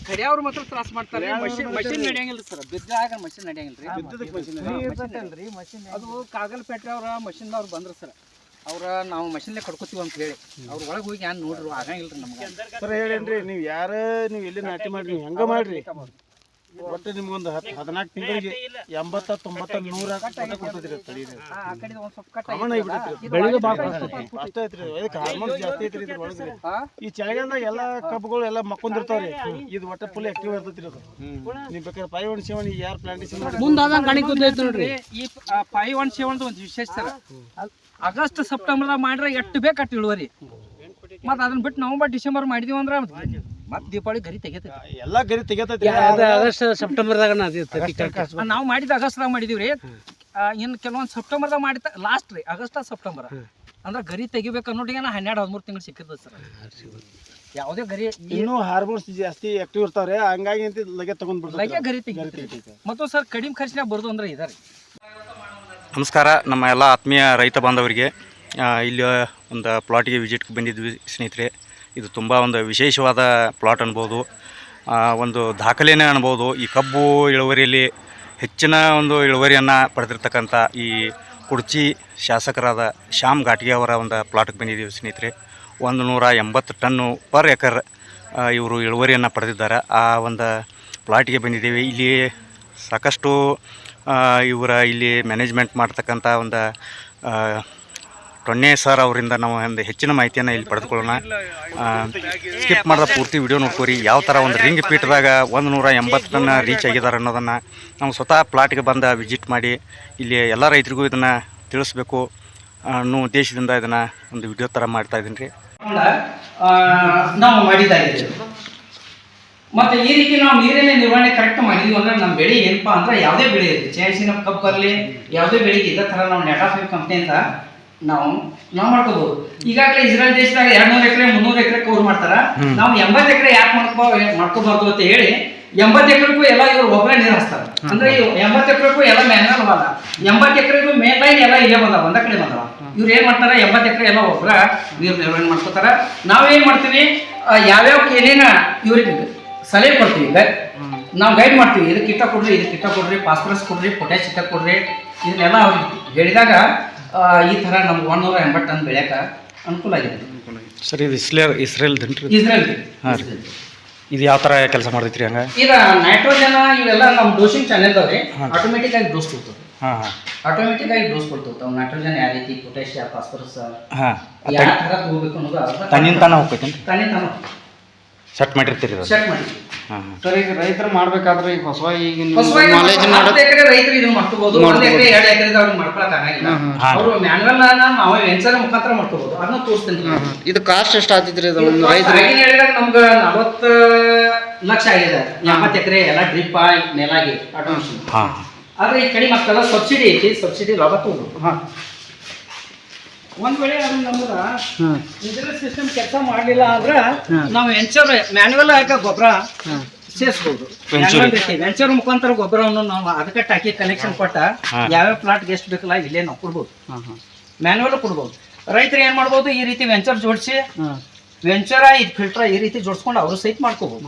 ಕಡಿಯವ್ರು ಮಾತ್ರ ತ್ರಾಸ ಮಾಡ್ತಾರೆ. ಮಷಿನ್ ನಡೆಯಂಗಿಲ್ಲ ಸರ್, ಬಿದ್ದಾಗ ಮಷಿನ್ ನಡೆಯಂಗಿಲ್ರಿ. ಅದು ಕಾಗಲ್ ಪೇಟೆ ಅವ್ರ ಮಷಿನ್ ಅವ್ರು ಬಂದ್ರು ಸರ್, ಅವ್ರ ನಾವು ಮಷಿನ್ಲೆ ಕಡ್ಕೋತೀವಿ ಅಂತ ಹೇಳಿ ಅವ್ರ ಒಳಗೆ ಹೋಗಿ ಏನ್ ನೋಡ್ರಿ ಆಗಂಗಿಲ್ರಿ ನಮ್ಗೆ ಸರ್. ಹೇಳೇನ್ರಿ ನೀವು ಯಾರ ನೀವು ಎಲ್ಲಿ ನಾಟಿ ಮಾಡ್ರಿ ಹೆಂಗ ಮಾಡ್ರಿ, ಒಟ್ಟು ನಿಮ್ಗೊಂದು 14 ತಿಂಗಳಿಗೆ 80, 90, 100 ಕೊಡ್ತದ್ರಿ. ಈ ಚಳಿಗಾಲದಾಗ ಎಲ್ಲಾ ಕಬ್ಬುಗಳು ಎಲ್ಲ ಮಕ್ಕೊಂಡಿರ್ತಾವ್ರಿ, ಇದು ಒಟ್ಟ ಫುಲ್ ಆಕ್ಟಿವ್ ಇರ್ತೈತ್ರಿ. ಅದು ನೀವ್ ಬೇಕಾದ್ರೆ 517 ಯಾರು ಪ್ಲಾಂಟೇಶನ್ ನೋಡ್ರಿ. ಈ 517 ಒಂದು ವಿಶೇಷ ಸರ್, ಆಗಸ್ಟ್ ಸೆಪ್ಟೆಂಬರ್ದಾಗ ಮಾಡ್ರೆ ಎಷ್ಟು ಬೇಕು ಅಷ್ಟು ಇಳುವರಿ. ಮತ್ತೆ ಅದನ್ನ ಬಿಟ್ಟು ನವೆಂಬರ್ ಡಿಸೆಂಬರ್ ಮಾಡಿದೀವಿ ಅಂದ್ರೆ ಮತ್ತೆ ದೀಪಾವಳಿ ಗರಿ ತೆಗಿತೈತಿ, ಎಲ್ಲಾ ಗರಿ ತೆಗಿತೈತಿ. ಆಗಸ್ಟ್ ಸೆಪ್ಟೆಂಬರ್ದಾಗ ನಾವು ಮಾಡಿದ ಆಗಸ್ಟ್ದಾಗ ಮಾಡಿದೀವ್ರಿ. ಇನ್ನು ಕೆಲವೊಂದು ಸೆಪ್ಟೆಂಬರ್ದಾಗ ಮಾಡಿದ ಲಾಸ್ಟ್ ರೀ, ಆಗಸ್ಟ್ ಸೆಪ್ಟೆಂಬರ್ ಅಂದ್ರೆ ಗರಿ ತೆಗಿಬೇಕು ಅನ್ನೋಟಿಗೆ 12-13 ತಿಂಗಳು ಸಿಕ್ಕಿರ್ತದೆ ಸರ್. ಯಾವುದೇ ಗರಿ ಇನ್ನೂ ಹಾರ್ಮೋನ್ಸ್ ಜಾಸ್ತಿ ಆಕ್ಟಿವ್ ಇರ್ತಾವ್ರೆ, ಹಂಗಾಗಿ ಅಂತ ಲಗೆ ತಗೊಂಡ್ಬಿಡ್ತಾರೆ, ಲಗೆ ಗರಿ ತೆಗಿತೈತಿ. ಮತ್ತು ಸರ್ ಕಡಿಮೆ ಖರ್ಚಿನಾಗ ಬರ್ದು ಅಂದ್ರೆ ಇದಾರೆ. ನಮಸ್ಕಾರ ನಮ್ಮ ಎಲ್ಲ ಆತ್ಮೀಯ ರೈತ ಬಾಂಧವರಿಗೆ. ಇಲ್ಲಿ ಒಂದು ಪ್ಲಾಟಿಗೆ ವಿಸಿಟ್ ಬಂದಿದ್ವಿ ಸ್ನೇಹಿತರೆ. ಇದು ತುಂಬ ಒಂದು ವಿಶೇಷವಾದ ಪ್ಲಾಟ್ ಅನ್ಬೋದು, ಒಂದು ದಾಖಲೆನೇ ಅನ್ಬೋದು. ಈ ಕಬ್ಬು ಇಳುವರಿಯಲ್ಲಿ ಹೆಚ್ಚಿನ ಒಂದು ಇಳುವರಿಯನ್ನು ಪಡೆದಿರ್ತಕ್ಕಂಥ ಈ ಕುಡ್ಚಿ ಶಾಸಕರಾದ ಶ್ಯಾಮ್ ಘಾಟ್ಗೆ ಅವರ ಒಂದು ಪ್ಲಾಟ್ಗೆ ಬಂದಿದ್ದೀವಿ ಸ್ನೇಹಿತರೆ. 180 ಟನ್ನು ಪರ್ ಎಕರ್ ಇವರು ಇಳುವರಿಯನ್ನು ಪಡೆದಿದ್ದಾರೆ. ಆ ಒಂದು ಪ್ಲಾಟಿಗೆ ಬಂದಿದ್ದೀವಿ. ಇಲ್ಲಿ ಸಾಕಷ್ಟು ಇವರ ಇಲ್ಲಿ ಮ್ಯಾನೇಜ್ಮೆಂಟ್ ಮಾಡ್ತಕ್ಕಂಥ ಒಂದು ಟೊನ್ನೆ ಸರ್ ಅವರಿಂದ ನಾವು ಒಂದು ಹೆಚ್ಚಿನ ಮಾಹಿತಿಯನ್ನು ಇಲ್ಲಿ ಪಡೆದುಕೊಳ್ಳೋಣ. ಸ್ಕಿಪ್ ಮಾಡಿದ ಪೂರ್ತಿ ವಿಡಿಯೋ ನೋಡ್ಕೋರಿ. ಯಾವ ಥರ ಒಂದು ರಿಂಗ್ ಪೀಟ್ದಾಗ 180 ಟನ್ ರೀಚ್ ಆಗಿದ್ದಾರೆ ಅನ್ನೋದನ್ನು ನಾವು ಸ್ವತಃ ಪ್ಲಾಟ್ಗೆ ಬಂದು ವಿಸಿಟ್ ಮಾಡಿ ಇಲ್ಲಿ ಎಲ್ಲ ರೈತರಿಗೂ ಇದನ್ನು ತಿಳಿಸ್ಬೇಕು ಅನ್ನೋ ಉದ್ದೇಶದಿಂದ ಇದನ್ನು ಒಂದು ವಿಡಿಯೋ ಥರ ಮಾಡ್ತಾಯಿದ್ದೀನಿ ರೀ. ನಾವು ಮಾಡಿದ್ದಾಗಿದೆ. ಮತ್ತು ಈ ರೀತಿ ನಾವು ನೀರಿನ ನಿರ್ವಹಣೆ ಕರೆಕ್ಟ್ ಮಾಡಿದೀವಿ ಅಂದ್ರೆ ನಮ್ಮ ಬೆಳೆ ಏನಪ್ಪ ಅಂದ್ರೆ ಯಾವುದೇ ಬೆಳೆ ಇರಲಿ, ಚೇಸಿನ ಕಬ್ಬು ಬರಲಿ, ಯಾವುದೇ ಬೆಳೆಗೆ ಇದೇ ಥರ ನಾವು ನೆಟಾಫಿಲ್ ಕಂಪ್ನಿಯಿಂದ ನಾವು ಮಾಡ್ಕೋಬಹುದು. ಈಗಾಗಲೇ ಇಸ್ರೇಲ್ ದೇಶದಾಗ 200 ಎಕರೆ 300 ಎಕರೆ ಕವರ್ ಮಾಡ್ತಾರ. ನಾವು 80 ಎಕರೆ ಯಾಕೆ ಮಾಡ್ಕೋಬಾರ್ದು ಅಂತ ಹೇಳಿ 80 ಎಕರೆಗೂ ಎಲ್ಲ ಇವರು ಒಬ್ಬರೇ ನೀರು ಹಚ್ತಾರೆ. ಅಂದ್ರೆ 80 ಎಕರೆಗೂ ಎಲ್ಲ ಮ್ಯಾನ್ಯಲ್ ಅಲ್ಲ, 80 ಎಕರೆಗೂ ಮೇನ್ ಲೈನ್ ಎಲ್ಲ ಇಲ್ಲೇ ಬಂದಾವ, ಒಂದ ಕಡೆ ಬಂದಾವ. ಇವ್ರು ಏನ್ ಮಾಡ್ತಾರ 80 ಎಕರೆ ಎಲ್ಲ ಒಬ್ಬರ ನೀರು ನಿರ್ವಹಣೆ ಮಾಡ್ಕೋತಾರ. ನಾವೇನ್ ಮಾಡ್ತೀವಿ, ಯಾವ್ಯಾವ ಕೇಳಿನ ಇವ್ರಿಗೆ ಸಲಹೆ ಕೊಡ್ತೀವಿ, ನಾವು ಗೈಡ್ ಮಾಡ್ತೀವಿ. ಇದಕ್ಕೆ ಇಟ್ಟ ಕೊಡ್ರಿ, ಇದಕ್ಕೆ ಇಟ್ಟ ಕೊಡ್ರಿ, ಫಾಸ್ಫರಸ್ ಕೊಡ್ರಿ, ಪೊಟ್ಯಾಶ್ ಇಟ್ಟ ಕೊಡ್ರಿ, ಇದನ್ನೆಲ್ಲ ಅವ್ರಿಗೆ ಹೇಳಿದಾಗ ಈ ಥರ ನಮ್ಗೆ 180 ಟನ್ ಬೆಳೆಯಕ್ಕೆ ಅನುಕೂಲ ಆಗಿದೆ ಸರ್. ಇದು ಇಸ್ರೇಲ್ ಹಾಂ ರೀ. ಇದು ಯಾವ ಥರ ಕೆಲಸ ಮಾಡ್ತೈತ್ರಿ? ಹಂಗೆ ಈಗ ನೈಟ್ರೋಜನ್ ಇವೆಲ್ಲ ನಮ್ಮ ಡೋಸಿಂಗ್ ಚಾನೆಲ್ದವ್ರಿ ಆಟೋಮೆಟಿಕ್ ಆಗಿ ಡೋಸ್ ಕೊಡ್ತದೆ. ಆಟೋಮೆಟಿಕ್ ಆಗಿ ಡೋಸ್ ಕೊಡ್ತಾವೆ. ನೈಟ್ರೋಜನ್ ಯಾವ ರೀತಿ, ಪೊಟ್ಯಾಶಿಯಂ, ಫಾಸ್ಫರಸ್ ಯಾವ ಥರ ತಗೋಬೇಕು ಅನ್ನೋದು ತನ್ನಿಂತಾನ ಹೋಗ್ತೈತಿ, ತನ್ನಿಂತಾನ ಸೆಟ್ ಮಾಡಿರ್ತೀರಿ. ಸೆಟ್ ಮಾಡಿ ಸರ್. ಈಗ ರೈತರು ಮಾಡ್ಬೇಕಾದ್ರೆ ಈಗ ಹೊಸ ಎಕರೆ ರೈತರು ಇದನ್ನ ಮಾಡ್ಕೋಬಹುದು. 1 ಎಕರೆ 2 ಎಕರೆ ಅವ್ರಿಗೆ ಮಾಡ್ಕೊಳಕ್ ಆಗಂಗಿಲ್ಲ. ಅವರು ಮ್ಯಾನ್ಯಲ್ ನಾವು ವೆಂಚರ್ ಮುಖಾಂತರ ಮಾಡ್ಕೋಬಹುದು. ಅದನ್ನ ತೋರಿಸ್ತೀನಿ. ಇದು ಕಾಸ್ಟ್ ಎಷ್ಟು ಆಗ್ತೈತ್ರಿ? ಹೇಳಿದಾಗ ನಮ್ಗೆ 40 ಲಕ್ಷ ಆಗಿದೆ. 80 ಎಕರೆ ಎಲ್ಲ ಡ್ರಿಪ್ ನೆಲಾಗಿ ಆಟೋಮೇಷನ್. ಆದ್ರೆ ಈ ಕಡಿಮೆ ಆಗ್ತಲ್ಲ, ಸಬ್ಸಿಡಿ ಐತಿ, ಸಬ್ಸಿಡಿ ಲಾಭ ತಗೋಬಹುದು. ಒಂದ್ ವೇಳೆ ಅದು ನಮ್ಗ ಇಂಟರ್ನೆಟ್ ಸಿಸ್ಟಮ್ ಕೆಲಸ ಮಾಡಲಿಲ್ಲ ಅಂದ್ರೆ ನಾವು ವೆಂಚರ್ ಮ್ಯಾನ್ಯುವಲ್ ಆಗಿ ಗೊಬ್ಬರ ಸೇರಿಸಬಹುದು. ವೆಂಚರ್ ಮುಖಾಂತರ ಗೊಬ್ಬರವನ್ನು ನಾವು ಅದಕ್ಕೆ ಟಾಕಿ ಕನೆಕ್ಷನ್ ಕೊಟ್ಟ ಯಾವ್ಯಾವ ಪ್ಲಾಟ್ಗೆ ಎಷ್ಟು ಬೇಕಲ್ಲ ಇಲ್ಲೇ ನಾವು ಕೊಡ್ಬೋದು. ಮ್ಯಾನ್ಯುವಲ್ ಕೊಡ್ಬೋದು. ರೈತರು ಏನ್ ಮಾಡ್ಬೋದು, ಈ ರೀತಿ ವೆಂಚರ್ ಜೋಡಿಸಿ ವೆಂಚರ ಇದು ಫಿಲ್ಟರ್ ಈ ರೀತಿ ಜೋಡಿಸ್ಕೊಂಡು ಅವರು ಸಹಿತ ಮಾಡ್ಕೋಬಹುದು.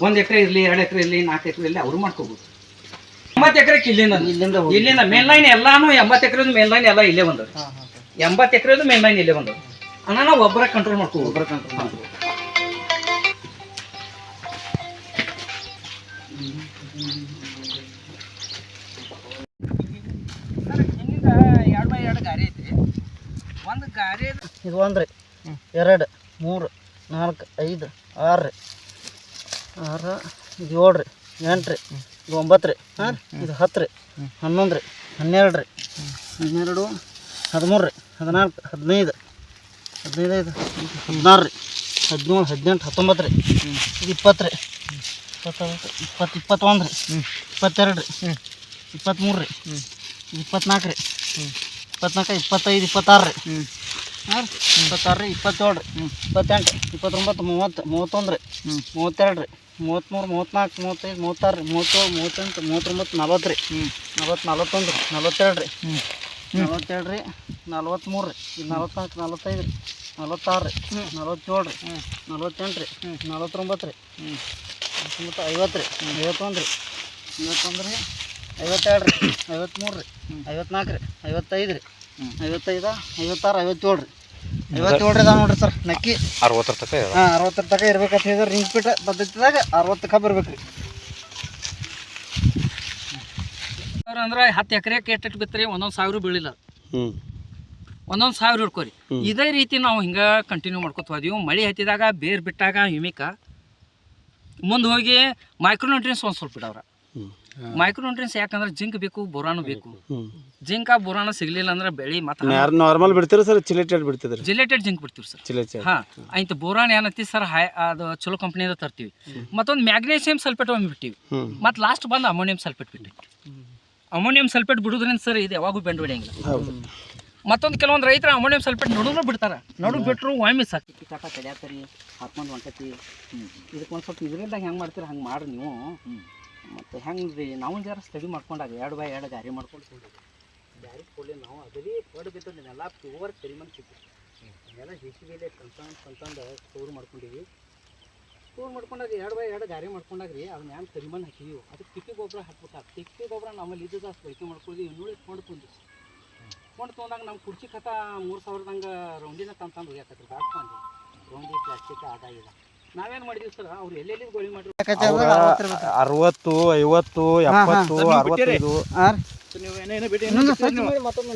1 ಎಕರೆ ಇರಲಿ, 2 ಎಕರೆ ಇರಲಿ, 4 ಎಕರೆ ಇರಲಿ, ಅವರು ಮಾಡ್ಕೋಬಹುದು. 80 ಎಕರೆ ಇಲ್ಲಿಂದ ಮೇನ್ ಲೈನ್ ಎಲ್ಲಾನು 80 ಎಕರೆ ಮೇನ್ ಲೈನ್ ಎಲ್ಲ ಇಲ್ಲೇ ಬಂದವು. 80 ಎಕರೆದು ಮೇನ್ ಲೈನ್ ಇಲ್ಲೇ ಬಂದವು. ಅನ್ನ ನಾವು ಒಬ್ಬರ ಕಂಟ್ರೋಲ್ ಮಾಡ್ಕೋಬಹುದು. ಹಿಂದಿಂದ 2x2 ಗಾರಿ ಐತ್ರಿ. ಒಂದು ಗಾರಿ ಇದು 1 ರೀ, 2, 3, 4, 5, 6 ರೀ, 6, ಇದು 7 ರೀ, 8 ರೀ, ಇದು 9 ರೀ, ಇದು 10 ರೀ, 11 ರೀ, 12 ರೀ, 12, 13 ರೀ, 14, 15, 16 ರೀ, 17, 18, 19 ರೀ, ಇದು 20 ರೀ, 20, 21 ರೀ, 22 ರೀ, 23 ರೀ, 24 ರೀ, 24, 25, 26 ರೀ, 26 ರೀ, 27 ರೀ, 28, 29, 30, 31 ರೀ, 32 ರೀ, 33, 34, 35, 36 ರೀ, 37, 38, 39, 40 ರೀ, 41 ರೀ, 42 ರೀ, 42 ರೀ, 43 ರೀ ಇದು 44 45 ರೀ 46 ರೀ 47 ರೀ 48 ರೀ 49 ರೀ 50 ರೀ 51 ರೀ 52 ರೀ 52 ರೀ 53 ರೀ 54 ರೀ 55 ರೀ 55 56 57 ರೀ 57 ರೀ ಅದಾವ ನೋಡ್ರಿ ಸರ್ ನಕ್ಕಿ 60 ತನಕ ಇದೆ. ಹಾಂ 60 ತನಕ ಇರ್ಬೇಕಂತ ಹೇಳಿದ್ರೆ ರಿಂಗ್ ಪೀಠ ಪದ್ಧತಿದಾಗ 60 ಕಬ್ಬು ಇರ್ಬೇಕು ರೀ ಅಂದ್ರೆ 10 ಎಕರೆಗೆ ಎಷ್ಟು ಬಿತ್ತರಿ ಒಂದೊಂದು 1000 ಬೀಳಿಲ್ಲ ಹ್ಞೂ ಒಂದೊಂದು 1000 ಹಿಡ್ಕೊರಿ ಇದೇ ರೀತಿ ನಾವು ಹಿಂಗೆ ಕಂಟಿನ್ಯೂ ಮಾಡ್ಕೊತ ಹೋದೀವಿ ಮಳೆ ಹತ್ತಿದಾಗ ಬೇರು ಬಿಟ್ಟಾಗ ಹಿಮಿಕ ಮುಂದೆ ಹೋಗಿ ಮೈಕ್ರೋನ್ಯೂಟ್ರಿಯನ್ಸ್ ಒಂದು ಸ್ವಲ್ಪ ಬಿಡವ್ರ ಮೈಕ್ರೋನ್ಯೂಟ್ರಿಯನ್ಸ್ ಯಾಕಂದ್ರೆ ಜಿಂಕ್ ಬೇಕು ಬೋರಾನು ಬೇಕು ಜಿಂಕ ಬೋರಾನ ಸಿಗಲಿಲ್ಲ ಅಂದ್ರೆ ಬೆಳೆ ಮತ್ತೆ ಯಾರು ನಾರ್ಮಲ್ ಬಿಡ್ತೀರಿ ಸರ್ ಚಿಲೇಟೆಡ್ ಬಿಡ್ತಿದ್ರಿ ಜಿಲೇಟೆಡ್ ಜಿಂಕ್ ಬಿಡ್ತೀವಿ ಸರ್ ಚಿಲೇಟೆಡ್ ಹಾಂ ಆಯ್ತು ಬೋರಾನ್ ಏನತ್ತಿ ಸರ್ ಅದು ಚಲೋ ಕಂಪ್ನಿಯಿಂದ ತರ್ತೀವಿ ಮತ್ತೊಂದು ಮ್ಯಾಗ್ನೇಷಿಯಂ ಸಲ್ಫೇಟ್ ಒಮ್ಮೆ ಬಿಟ್ಟಿವಿ ಮತ್ತು ಲಾಸ್ಟ್ ಬಂದು ಅಮೋನಿಯಂ ಸಲ್ಫೇಟ್ ಬಿಟ್ಟಿವಿ ಅಮೋನಿಯಂ ಸಲ್ಫೇಟ್ ಬಿಡೋದ್ರಿಂದ ಸರ್ ಇದು ಯಾವಾಗೂ ಬೆಂಡ್ ಹೊಡೆಯಂಗಿಲ್ಲ ಹೌದು ಮತ್ತೊಂದು ಕೆಲವೊಂದು ರೈತರು ಅಮೋನಿಯಂ ಸಲ್ಫೇಟ್ ನಡುವೆ ಬಿಡ್ತಾರೆ ನಡುವೆ ಬಿಟ್ಟರು ಒಮ್ಮೆ ಸಾಕು ಕಾಟ ಕಡಿಯಾತರಿ ಹಾಕೊಂಡು ಹೊಂಟತಿ ಇದಕ್ಕೆ ಒಂದು ಸ್ವಲ್ಪ ಇದರಿಂದಾಗ ಹೆಂಗೆ ಮಾಡ್ತೀರಿ ಹಂಗೆ ಮಾಡ್ರಿ ನೀವು ಮತ್ತು ಹೆಂಗೆ ರೀ ನಾವು ಜರ ಸ್ಟಡಿ ಮಾಡ್ಕೊಂಡಾಗ 2x2 ಗಾರಿ ಮಾಡ್ಕೊಂಡು ಗಾರಿ ಕೊಡಲಿ ನಾವು ಅದೇ ಹೊಡೆ ಬಿದ್ದು ಎಲ್ಲ ಪ್ಯೂರ್ ಕರಿಮನ್ ಸಿಗ್ತೀವಿ ಎಲ್ಲ ಬೇಸಿಗೆಲೆ ತಂತಂದು ಸ್ಟೋರ್ ಮಾಡ್ಕೊಂಡಿವಿ ಸ್ಟೋರ್ ಮಾಡ್ಕೊಂಡಾಗ 2x2 ಗಾರಿ ಮಾಡ್ಕೊಂಡಾಗ ರೀ ಅದನ್ನ ಏನು ಕರಿಮನ್ ಹಾಕಿದೀವಿ ಅದಕ್ಕೆ ತಿಪ್ಪಿ ಗೊಬ್ಬರ ಹಾಕ್ಬಿಟ್ಟು ತಿಪ್ಪಿ ಗೊಬ್ಬರ ನಮ್ಮಲ್ಲಿ ಇದ್ದದ ಅಷ್ಟು ಬಳಕೆ ಮಾಡ್ಕೊಳ್ಳಿ ಇನ್ನೂರು ಕೊಂಡು ತೊಗೊಂಡಾಗ ನಮ್ಮ ಕುರ್ಚಿ ಖತ 3000 ರೌಂಡಿನ ತಂದು ಹೋಗ್ಯಾಕತ್ರಿ ಬಾಟ್ಕೊಂಡು ರೌಂಡಿ ಪ್ಲಾಸ್ಟಿಕ್ ಅದಾಗಿದೆ ನಾವೇನು ಮಾಡಿದೀವಿ ಸರ್ ಅವ್ರು ಎಲ್ಲೆಲ್ಲಿ ಗೋಳಿ ಮಾಡಿರಿ 60 50 70 70 65 ಹಾಂ ನೀವು ಏನೇನು ಬಿಟ್ಟು ಮತ್ತೊಂದು